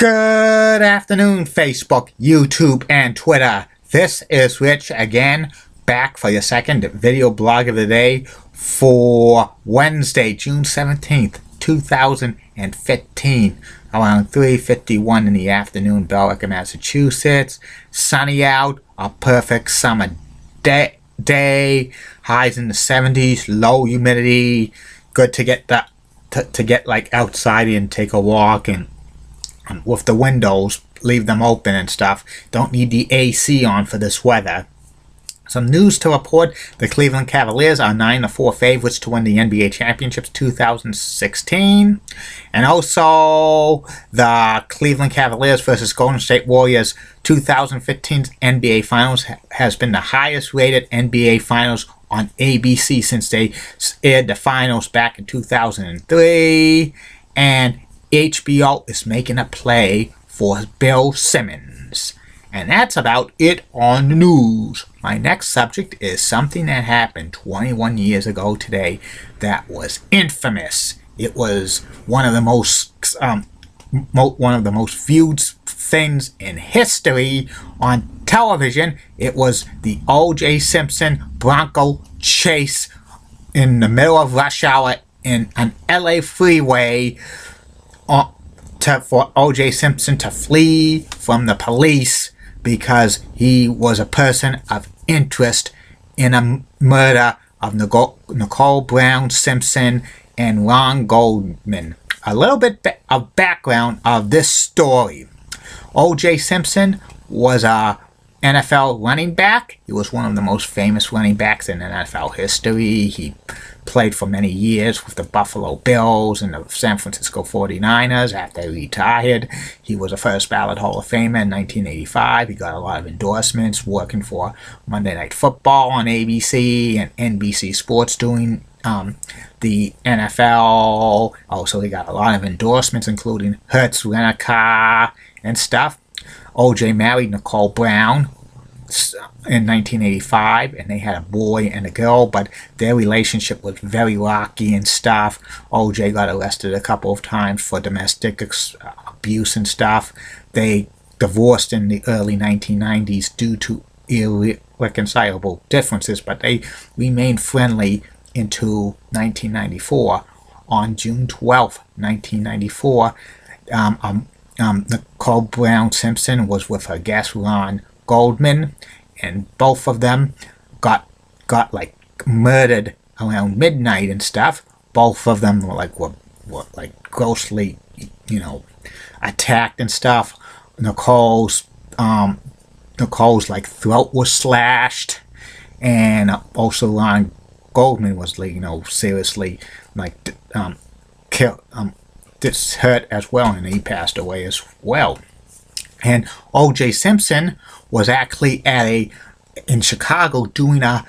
Good afternoon, Facebook, YouTube, and Twitter. This is Rich again, back for your second video blog of the day for Wednesday, June 17th, 2015, around 3:51 in the afternoon, Belleville, Massachusetts. Sunny out, a perfect summer day, highs in the 70s, low humidity, good to get like outside and take a walk and with the windows, leave them open and stuff. Don't need the AC on for this weather. Some news to report: the Cleveland Cavaliers are 9-4 favorites to win the NBA Championships 2016. And also, the Cleveland Cavaliers versus Golden State Warriors 2015 NBA Finals has been the highest rated NBA Finals on ABC since they aired the finals back in 2003. And HBO is making a play for Bill Simmons. And that's about it on the news. My next subject is something that happened 21 years ago today that was infamous. It was one of the most viewed things in history on television. It was the O.J. Simpson Bronco chase in the middle of rush hour in an LA freeway for O.J. Simpson to flee from the police because he was a person of interest in a murder of Nicole Brown Simpson and Ron Goldman. A little bit of background of this story. O.J. Simpson was a NFL running back. He was one of the most famous running backs in NFL history. He played for many years with the Buffalo Bills and the San Francisco 49ers. After he retired, he was a first ballot Hall of Famer in 1985. He got a lot of endorsements working for Monday Night Football on ABC and NBC Sports doing the NFL. Also, he got a lot of endorsements, including Hertz Rent-A-Car and stuff. O.J. married Nicole Brown in 1985, and they had a boy and a girl, but their relationship was very rocky and stuff. O.J. got arrested a couple of times for domestic abuse and stuff. They divorced in the early 1990s due to irreconcilable differences, but they remained friendly into 1994. On June 12, 1994, Nicole Brown Simpson was with her guest Ron Goldman, and both of them got like murdered around midnight and stuff. Both of them were like grossly, attacked and stuff. Nicole's like throat was slashed, and also Ron Goldman was seriously killed. This hurt as well, and he passed away as well. And O.J. Simpson was actually in Chicago doing a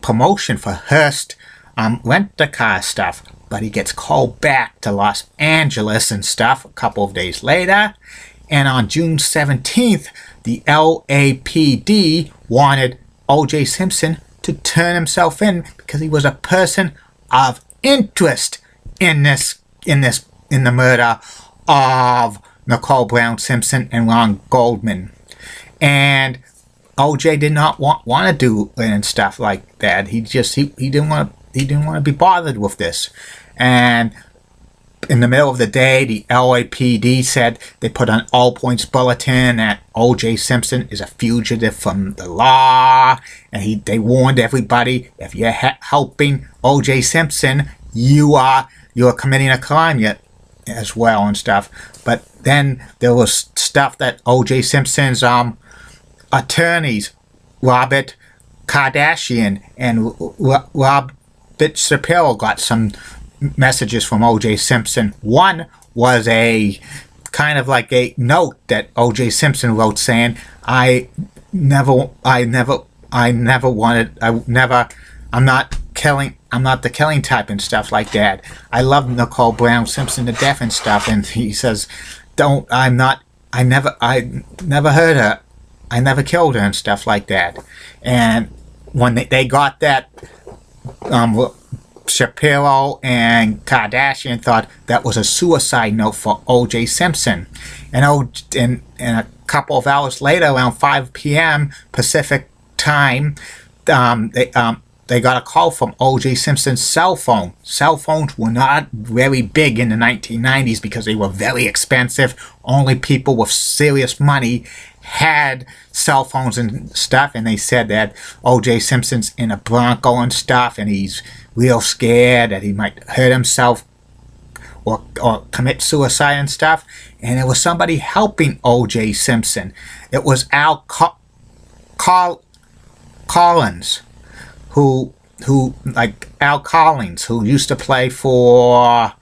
promotion for Hearst Rent-A-Car stuff, but he gets called back to Los Angeles and stuff a couple of days later. And on June 17th, the LAPD wanted O.J. Simpson to turn himself in because he was a person of interest in the murder of Nicole Brown Simpson and Ron Goldman. And O.J. did not want to do and stuff like that. He didn't want to be bothered with this. And in the middle of the day, the LAPD said they put an all points bulletin that O.J. Simpson is a fugitive from the law, and they warned everybody, if you're helping O.J. Simpson, you're committing a crime yet as well and stuff. But then there was stuff that O.J. Simpson's attorneys, Robert Kardashian and Robert Shapiro, got some messages from O.J. Simpson. One was a kind of like a note that O.J. Simpson wrote saying, I'm not the killing type and stuff like that. I love Nicole Brown Simpson to death and stuff. And he says, I never hurt her. I never killed her and stuff like that. And when they got that Shapiro and Kardashian thought that was a suicide note for O.J. Simpson. And a couple of hours later, around 5 p.m. Pacific time, they got a call from O.J. Simpson's cell phone. Cell phones were not very big in the 1990s because they were very expensive. Only people with serious money had cell phones and stuff, and they said that O.J. Simpson's in a Bronco and stuff, and he's real scared that he might hurt himself or commit suicide and stuff. And there was somebody helping O.J. Simpson. It was Al Collins, who like Al Collins, who used to play for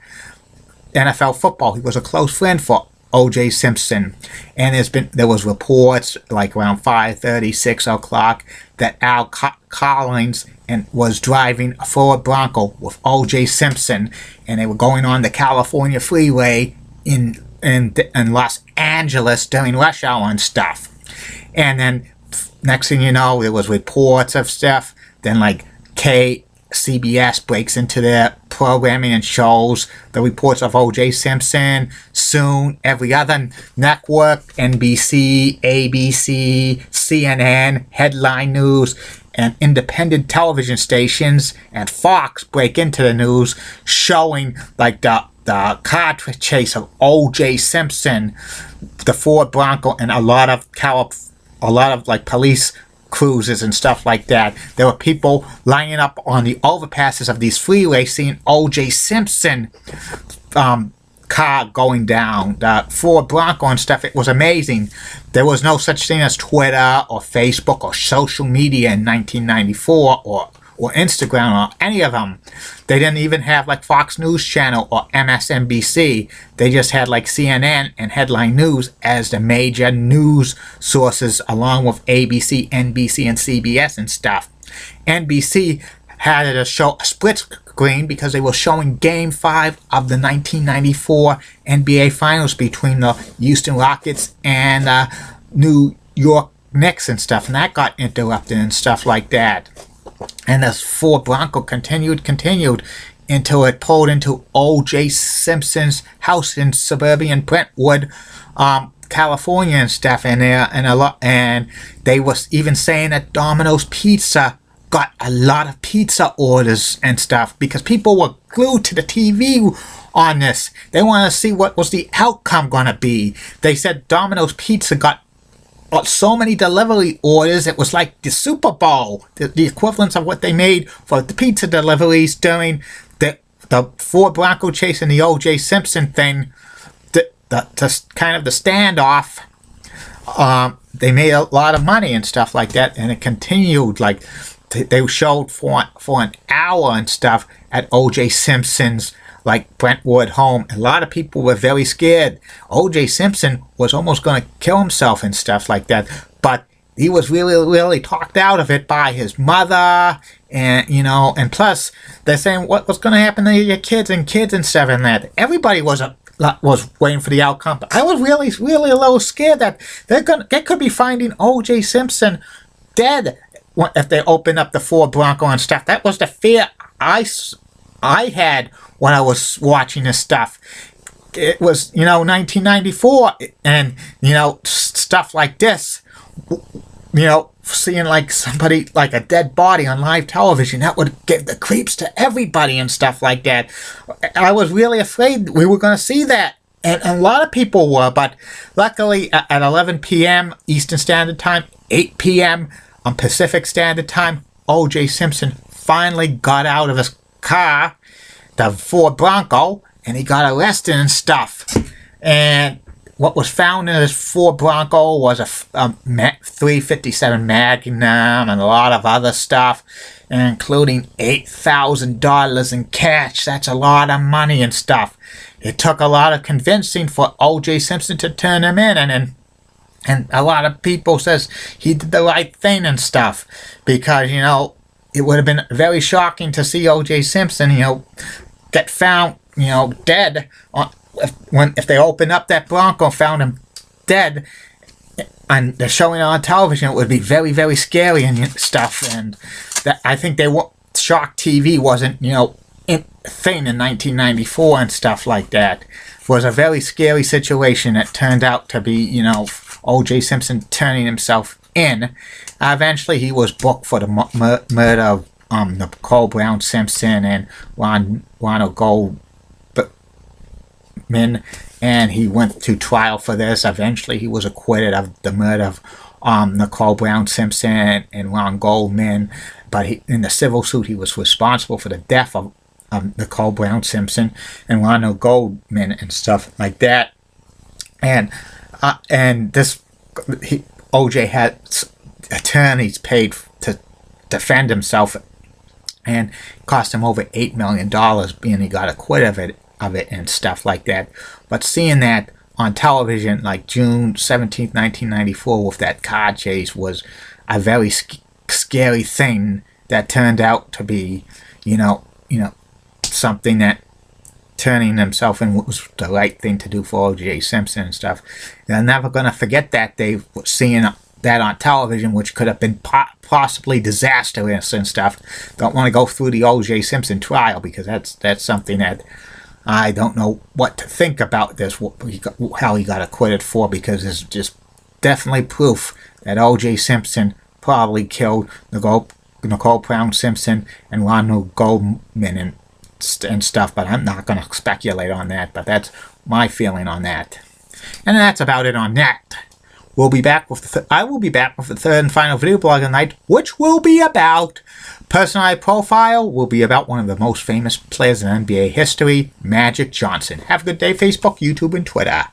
NFL football. He was a close friend for O.J. Simpson, and there was reports like around 5:30, 6 o'clock that Al Collins was driving a Ford Bronco with O.J. Simpson, and they were going on the California freeway in Los Angeles during rush hour and stuff. And then next thing you know, there was reports of stuff. Then like CBS breaks into their programming and shows the reports of O.J. Simpson. Soon, every other network, NBC, ABC, CNN, Headline News, and independent television stations, and Fox break into the news, showing like the car chase of O.J. Simpson, the Ford Bronco, and a lot of like police cruises and stuff like that. There were people lining up on the overpasses of these freeways seeing O.J. Simpson car going down, the Ford Bronco and stuff. It was amazing. There was no such thing as Twitter or Facebook or social media in 1994 or Instagram or any of them. They didn't even have like Fox News Channel or MSNBC. They just had like CNN and Headline News as the major news sources, along with ABC, NBC, and CBS and stuff. NBC had a split screen because they were showing Game 5 of the 1994 NBA Finals between the Houston Rockets and New York Knicks and stuff, and that got interrupted and stuff like that. And this Ford Bronco continued until it pulled into O.J. Simpson's house in suburban Brentwood, California and stuff. And they was even saying that Domino's Pizza got a lot of pizza orders and stuff because people were glued to the TV on this. They wanted to see what was the outcome going to be. They said Domino's Pizza got so many delivery orders, it was like the Super Bowl, the equivalence of what they made for the pizza deliveries during the Ford Bronco chase and the O.J. Simpson thing, the kind of the standoff. They made a lot of money and stuff like that, and it continued. Like they showed for an hour and stuff at O.J. Simpson's like Brentwood home. A lot of people were very scared. O.J. Simpson was almost going to kill himself and stuff like that, but he was really talked out of it by his mother, and and plus they're saying what was going to happen to your kids and stuff, and that everybody was waiting for the outcome. But I was really a little scared that they could be finding O.J. Simpson dead if they open up the Ford Bronco and stuff. That was the fear I had when I was watching this stuff. It was 1994, and stuff like this, seeing like somebody, like a dead body on live television, that would give the creeps to everybody and stuff like that. I was really afraid we were going to see that, and a lot of people were, but luckily at 11 p.m. Eastern Standard Time, 8 p.m. on Pacific Standard Time, O.J. Simpson finally got out of his car, the Ford Bronco, and he got arrested and stuff. And what was found in his Ford Bronco was a .357 Magnum and a lot of other stuff, including $8,000 in cash. That's a lot of money and stuff. It took a lot of convincing for O.J. Simpson to turn him in, and a lot of people says he did the right thing and stuff, because it would have been very shocking to see O.J. Simpson, get found, dead. If they opened up that Bronco and found him dead, and they're showing it on television, it would be very, very scary and stuff. And that, I think Shock TV wasn't, thing in 1994 and stuff like that. Was a very scary situation. It turned out to be, you know, O.J. Simpson turning himself in. Eventually, he was booked for the murder of Nicole Brown Simpson and Ronald Goldman, and he went to trial for this. Eventually, he was acquitted of the murder of Nicole Brown Simpson and Ron Goldman, but in the civil suit, he was responsible for the death of Nicole Brown Simpson and Ronald Goldman and stuff like that. And OJ had attorneys paid to defend himself, and it cost him over $8 million, being he got acquitted of it and stuff like that. But seeing that on television, like June 17th, 1994, with that car chase, was a very scary thing that turned out to be, you know, something that turning himself in was the right thing to do for O.J. Simpson and stuff. They're never going to forget that day, seeing that on television, which could have been possibly disastrous and stuff. Don't want to go through the O.J. Simpson trial, because that's something that I don't know what to think about this, how he got acquitted for, because it's just definitely proof that O.J. Simpson probably killed Nicole Brown Simpson and Ronald Goldman and stuff, but I'm not going to speculate on that, but that's my feeling on that. And that's about it on that. We'll be back with I will be back with the third and final video blog of the night, which will be about personality profile, will be about one of the most famous players in NBA history, Magic Johnson. Have a good day, Facebook, YouTube, and Twitter.